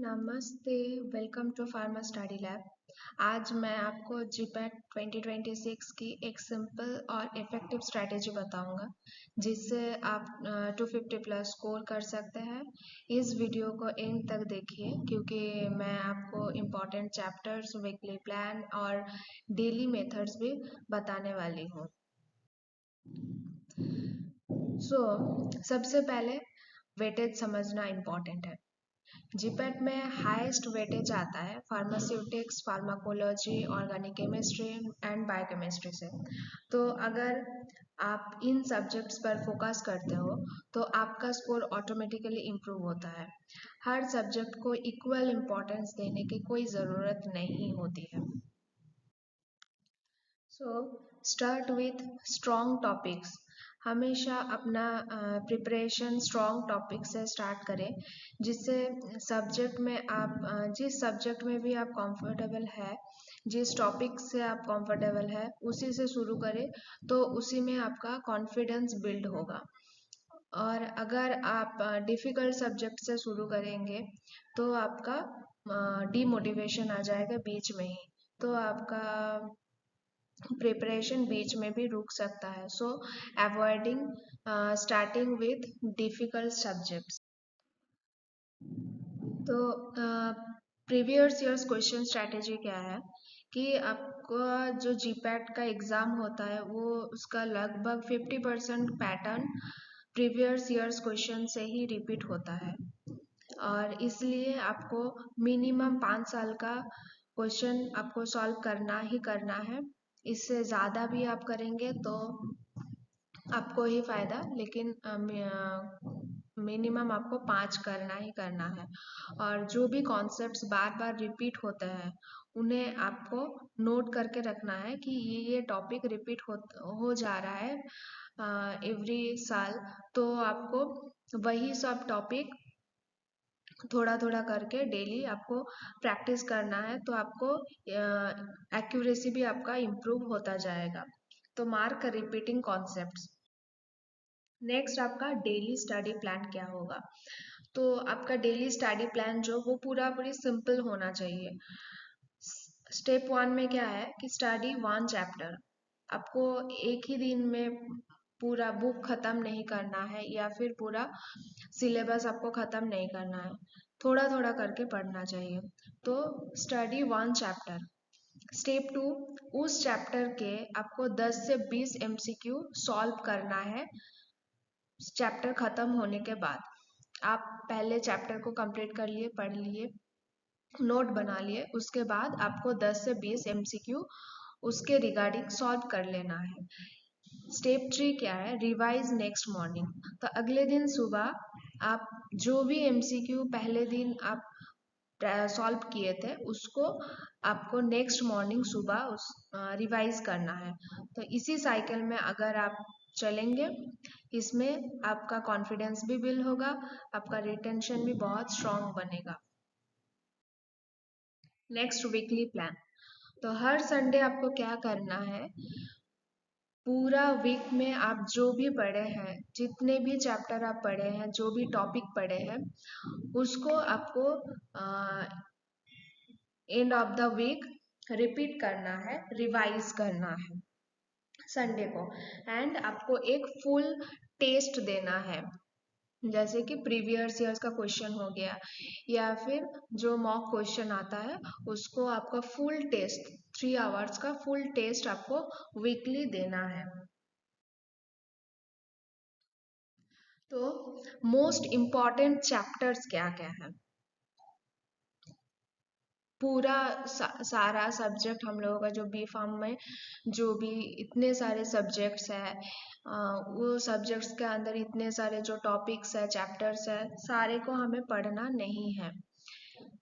नमस्ते, welcome to pharma study lab. आज मैं आपको जीपैट 2026 की एक सिंपल और इफ़ेक्टिव स्ट्रैटेजी बताऊंगा जिससे आप 250 प्लस स्कोर कर सकते हैं। इस वीडियो को एंड तक देखिए क्योंकि मैं आपको इम्पॉर्टेंट चैप्टर्स, वीकली प्लान और डेली मेथड्स भी बताने वाली हूँ। सबसे पहले वेटेज समझना इम्पॉर्टेंट है। जीपैट में हाईएस्ट वेटेज आता है pharmaceutics, pharmacology, organic chemistry and biochemistry से। तो अगर आप इन सब्जेक्ट्स पर फोकस करते हो तो आपका स्कोर ऑटोमेटिकली इम्प्रूव होता है। हर सब्जेक्ट को इक्वल इम्पोर्टेंस देने की कोई ज़रूरत नहीं होती है। Start with strong topics. हमेशा अपना प्रिपरेशन स्ट्रॉन्ग टॉपिक से स्टार्ट करें जिससे सब्जेक्ट में आप जिस सब्जेक्ट में भी आप कंफर्टेबल है, जिस टॉपिक से आप कंफर्टेबल है उसी से शुरू करें तो उसी में आपका कॉन्फिडेंस बिल्ड होगा। और अगर आप डिफ़िकल्ट सब्जेक्ट से शुरू करेंगे तो आपका डीमोटिवेशन आ जाएगा बीच में ही, तो आपका प्रिपरेशन बीच में भी रुक सकता है। So avoiding starting with difficult subjects. तो प्रीवियस ईयर्स क्वेश्चन स्ट्रैटेजी क्या है कि आपका जो जीपैट का एग्ज़ाम होता है वो उसका लगभग 50% पैटर्न प्रीवियस ईयर्स क्वेश्चन से ही रिपीट होता है और इसलिए आपको मिनिमम 5 साल का क्वेश्चन आपको सॉल्व करना ही करना है। इससे ज़्यादा भी आप करेंगे तो आपको ही फ़ायदा, लेकिन मिनिमम आपको 5 करना ही करना है। और जो भी कॉन्सेप्ट्स बार बार रिपीट होते हैं उन्हें आपको नोट करके रखना है कि ये टॉपिक रिपीट हो जा रहा है एवरी साल, तो आपको वही सब टॉपिक थोड़ा थोड़ा करके डेली आपको प्रैक्टिस करना है, तो आपको एक्यूरेसी भी आपका इम्प्रूव होता जाएगा। तो मार्क रिपीटिंग कॉन्सेप्ट्स। नेक्स्ट आपका डेली स्टडी प्लान क्या होगा। तो आपका डेली स्टडी प्लान जो वो पूरी सिंपल होना चाहिए। स्टेप 1 में क्या है कि स्टडी 1 चैप्टर। आपको एक ही दिन में पूरा बुक खत्म नहीं करना है या फिर पूरा सिलेबस आपको खत्म नहीं करना है, थोड़ा थोड़ा करके पढ़ना चाहिए। तो स्टडी 1 चैप्टर। स्टेप 2, उस चैप्टर के आपको 10 से 20 एमसीक्यू सॉल्व करना है। चैप्टर खत्म होने के बाद आप पहले चैप्टर को कंप्लीट कर लिए, पढ़ लिए, नोट बना लिए, उसके बाद आपको 10 से 20 एमसीक्यू उसके रिगार्डिंग सॉल्व कर लेना है। स्टेप 3 क्या है, रिवाइज नेक्स्ट मॉर्निंग। तो अगले दिन सुबह आप जो भी एमसीक्यू पहले दिन आप सॉल्व किए थे उसको आपको नेक्स्ट मॉर्निंग सुबह उस रिवाइज करना है। तो इसी साइकिल में अगर आप चलेंगे, इसमें आपका कॉन्फिडेंस भी बिल्ड होगा, आपका रिटेंशन भी बहुत स्ट्रांग बनेगा। Next weekly plan. तो हर संडे आपको क्या करना है, पूरा वीक में आप जो भी पढ़े हैं, जितने भी चैप्टर आप पढ़े हैं, जो भी टॉपिक पढ़े हैं, उसको आपको end of the week repeat करना है, रिवाइज करना है संडे को। एंड आपको एक फुल टेस्ट देना है, जैसे कि प्रीवियस ईयर्स का क्वेश्चन हो गया या फिर जो मॉक क्वेश्चन आता है उसको आपका फुल टेस्ट 3 आवर्स का फुल टेस्ट आपको वीकली देना है। तो मोस्ट इम्पॉर्टेंट चैप्टर्स क्या क्या है। पूरा सारा सब्जेक्ट हम लोगों का जो बी फार्म में जो भी इतने सारे सब्जेक्ट्स है, वो सब्जेक्ट्स के अंदर इतने सारे जो टॉपिक्स है, चैप्टर्स है, सारे को हमें पढ़ना नहीं है,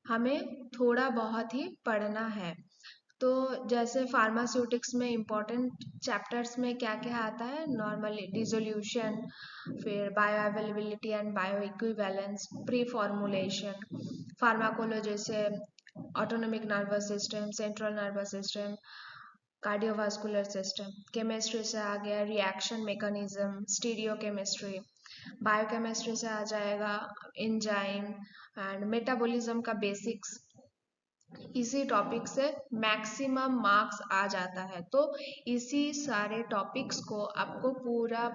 हमें थोड़ा बहुत ही पढ़ना है। तो जैसे फार्मास्यूटिक्स में इम्पोर्टेंट चैप्टर्स में क्या क्या आता है, नॉर्मली डिसोल्यूशन, फिर bioavailability and bioequivalence, preformulation, pharmacology से autonomic nervous system, central nervous system, cardiovascular system. Chemistry से आ गया reaction mechanism, stereochemistry, biochemistry से आ जाएगा एंजाइम एंड मेटाबॉलिज्म का बेसिक्स। इसी टॉपिक से मैक्सिमम मार्क्स आ जाता है। तो इसी सारे टॉपिक्स को आपको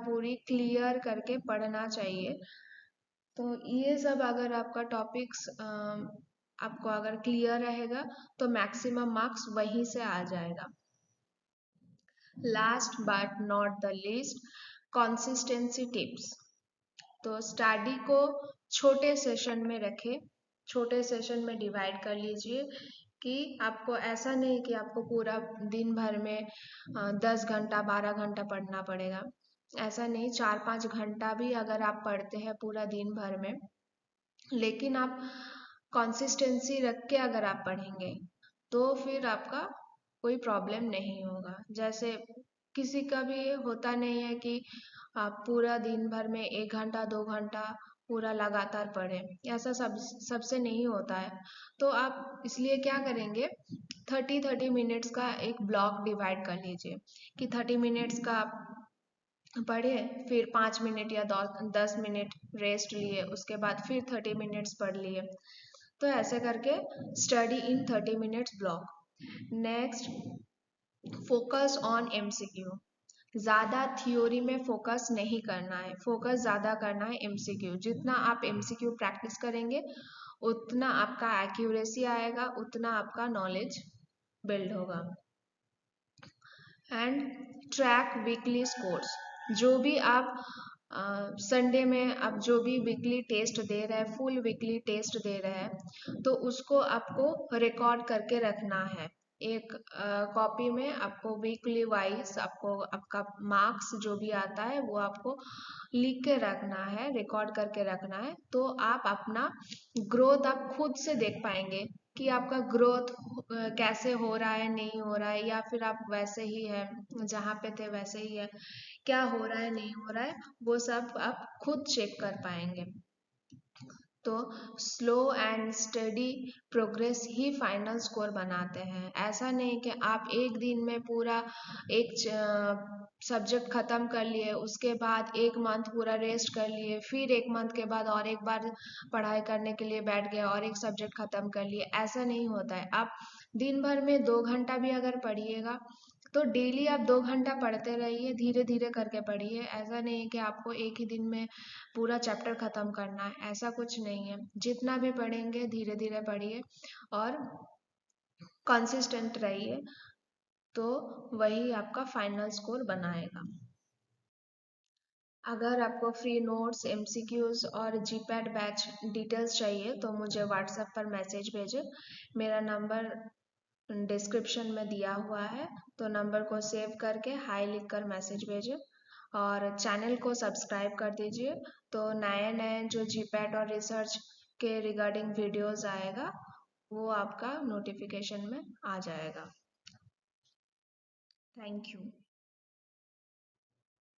पूरी क्लियर करके पढ़ना चाहिए। तो ये सब अगर आपका टॉपिक्स आपको अगर क्लियर रहेगा तो मैक्सिमम मार्क्स वहीं से आ जाएगा। Last but not the least, consistency tips. तो स्टडी को छोटे सेशन में रखें, छोटे सेशन में डिवाइड कर लीजिए कि आपको ऐसा नहीं कि आपको पूरा दिन भर में 10 घंटा 12 घंटा पढ़ना पड़ेगा। ऐसा नहीं, 4-5 घंटा भी अगर आप पढ़ते हैं पूरा दिन भर में, लेकिन आप कंसिस्टेंसी रख के अगर आप पढ़ेंगे तो फिर आपका कोई प्रॉब्लम नहीं होगा। जैसे किसी का भी होता नहीं है कि आप पूरा दिन भर में 1 घंटा 2 घंटा पूरा लगातार पढ़े, ऐसा सबसे नहीं होता है। तो आप इसलिए क्या करेंगे, 30-30 मिनट्स का एक ब्लॉक डिवाइड कर लीजिए कि 30 मिनट्स का आप पढ़े, फिर 5 मिनट या 10 मिनट रेस्ट लिए, उसके बाद फिर 30 मिनट्स पढ़ लिए। तो ऐसे करके study in 30 minutes block. Next, focus on MCQ. ज़्यादा थ्योरी में फोकस नहीं करना है, फोकस ज़्यादा करना है एमसीक्यू। जितना आप एमसीक्यू प्रैक्टिस करेंगे उतना आपका एक्यूरेसी आएगा, उतना आपका नॉलेज बिल्ड होगा। And track weekly scores. जो भी आप संडे में आप जो भी वीकली टेस्ट दे रहे हैं, फुल वीकली टेस्ट दे रहे हैं, तो उसको आपको रिकॉर्ड करके रखना है। एक कॉपी में आपको वीकली वाइज आपको आपका मार्क्स जो भी आता है वो आपको लिख के रखना है, रिकॉर्ड करके रखना है। तो आप अपना ग्रोथ आप खुद से देख पाएंगे कि आपका ग्रोथ कैसे हो रहा है, नहीं हो रहा है, या फिर आप वैसे ही है जहाँ पे थे वैसे ही है, क्या हो रहा है नहीं हो रहा है, वो सब आप खुद चेक कर पाएंगे। तो slow and study progress he final score बनाते हैं। ऐसा नहीं कि आप एक दिन में पूरा एक सब्जेक्ट खत्म कर लिए, उसके बाद 1 मंथ पूरा रेस्ट कर लिए, फिर 1 मंथ के बाद और एक बार पढ़ाई करने के लिए बैठ गए और एक सब्जेक्ट खत्म कर लिए। ऐसा नहीं होता है। आप दिन भर में 2 घंटा भी अगर पढ़िएगा तो डेली आप 2 घंटा पढ़ते रहिए, धीरे धीरे करके पढ़िए। ऐसा नहीं है कि आपको एक ही दिन में पूरा चैप्टर खत्म करना है, ऐसा कुछ नहीं है। जितना भी पढ़ेंगे धीरे धीरे पढ़िए और कंसिस्टेंट रहिए, तो वही आपका फाइनल स्कोर बनाएगा। अगर आपको फ्री नोट्स, एमसीक्यूज और जीपैट बैच डिटेल्स चाहिए तो मुझे व्हाट्सएप पर मैसेज भेजें। मेरा नंबर डिस्क्रिप्शन में दिया हुआ है, तो नंबर को सेव करके हाई लिख कर मैसेज भेजें और चैनल को सब्सक्राइब कर दीजिए। तो नए नए जो जीपैट और रिसर्च के रिगार्डिंग वीडियोस आएगा वो आपका नोटिफिकेशन में आ जाएगा। Thank you.